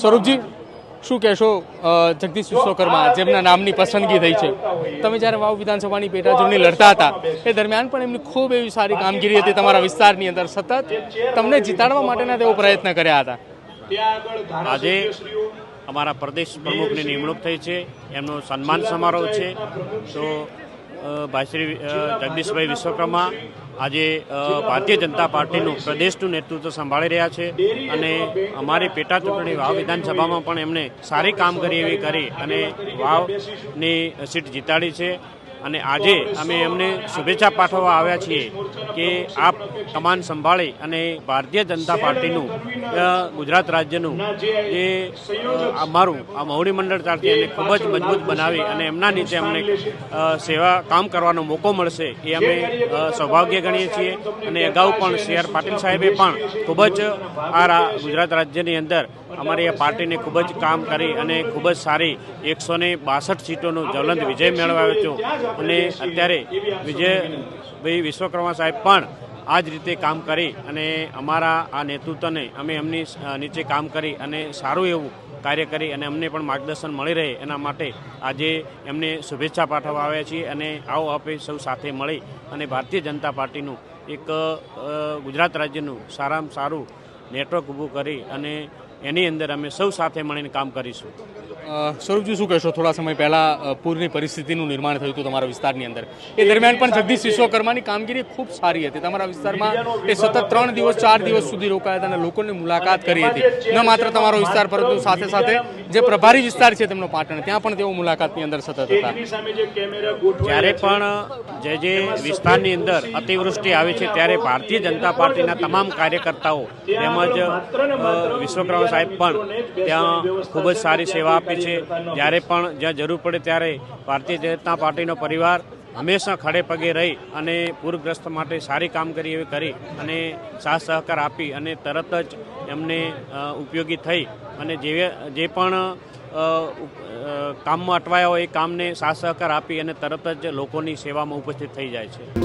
સ્વરૂપજી, શું કહેશો જગદીશ વિશ્વકર્મા જેમના નામની પસંદગી થઈ છે? તમે જ્યારે વાવ વિધાનસભાની પેટા ચૂંટણી લડતા હતા એ દરમિયાન પણ એમની ખૂબ એવી સારી કામગીરી હતી તમારા વિસ્તારની અંદર, સતત તમને જીતાડવા માટેના તેઓ પ્રયત્ન કર્યા હતા. આજે અમારા પ્રદેશ પ્રમુખની નિમણૂક થઈ છે, એમનો સન્માન સમારોહ છે. તો ભાઈ શ્રી જગદીશભાઈ વિશ્વકર્મા આજે ભારતીય જનતા પાર્ટીનું પ્રદેશનું નેતૃત્વ સંભાળી રહ્યા છે અને અમારી પેટા ચૂંટણી વાવ વિધાનસભામાં પણ એમને સારી કામગીરી એવી કરી અને વાવની સીટ જીતાડી છે. અને આજે અમે એમને શુભેચ્છા પાઠવવા આવ્યા છીએ કે આપ કમાન સંભાળી અને ભારતીય જનતા પાર્ટીનું ગુજરાત રાજ્યનું જે અમારું આ મહુડી મંડળ ચાલતી એને ખૂબ જ મજબૂત બનાવી અને એમના નીચે અમને સેવા કામ કરવાનો મોકો મળશે એ અમે સૌભાગ્ય ગણીએ છીએ. અને અગાઉ પણ સી.આર. પાટીલ સાહેબે પણ ખૂબ જ આ ગુજરાત રાજ્યની અંદર અમારી આ પાર્ટીને ખૂબ જ કામ કરી અને ખૂબ જ સારી 162 સીટોનો જ્વલંત વિજય મેળવ્યો છે. અને અત્યારે વિજયભાઈ વિશ્વકર્મા સાહેબ પણ આ જ રીતે કામ કરી અને અમારા આ નેતૃત્વને અમે એમની નીચે કામ કરી અને સારું એવું કાર્ય કરી અને અમને પણ માર્ગદર્શન મળી રહે એના માટે આજે એમને શુભેચ્છા પાઠવવા આવ્યા છીએ. અને આવો આપણે સૌ સાથે મળી અને ભારતીય જનતા પાર્ટીનું એક ગુજરાત રાજ્યનું સારામાં સારું નેટવર્ક ઊભું કરી અને એની અંદર અમે સૌ સાથે મળીને કામ કરીશું. સ્વરૂપજી, શું કહેશો? થોડા સમય પહેલાં પૂરની પરિસ્થિતિનું નિર્માણ થયું હતું તમારા વિસ્તારની અંદર, એ દરમિયાન પણ જગદીશ વિશ્વકર્માની કામગીરી ખૂબ સારી હતી. તમારા વિસ્તારમાં એ સતત 3 દિવસ 4 દિવસ સુધી રોકાયા હતા અને લોકોની મુલાકાત કરી હતી. ન માત્ર તમારો વિસ્તાર પરંતુ સાથે સાથે જે પ્રભારી વિસ્તાર છે તેમનો પાટણ, ત્યાં પણ તેઓ મુલાકાતની અંદર સતત હતા. જ્યારે પણ જે વિસ્તારની અંદર અતિવૃષ્ટિ આવે છે ત્યારે ભારતીય જનતા પાર્ટીના તમામ કાર્યકર્તાઓ તેમજ વિશ્વકર્મા સાહેબ પણ ત્યાં ખૂબ જ સારી સેવા આપી છે. જ્યારે પણ જ્યાં જરૂર પડે ત્યારે ભારતીય જનતા પાર્ટીનો પરિવાર હંમેશા ખડે પગે રહી અને પૂરગ્રસ્ત માટે સારી કામગીરી એવી કરી અને સાથ સહકાર આપી અને તરત જ એમને ઉપયોગી થઈ અને જે પણ કામમાં અટવાયા હોય એ કામને સાથ સહકાર આપી અને તરત જ લોકોની સેવામાં ઉપસ્થિત થઈ જાય છે.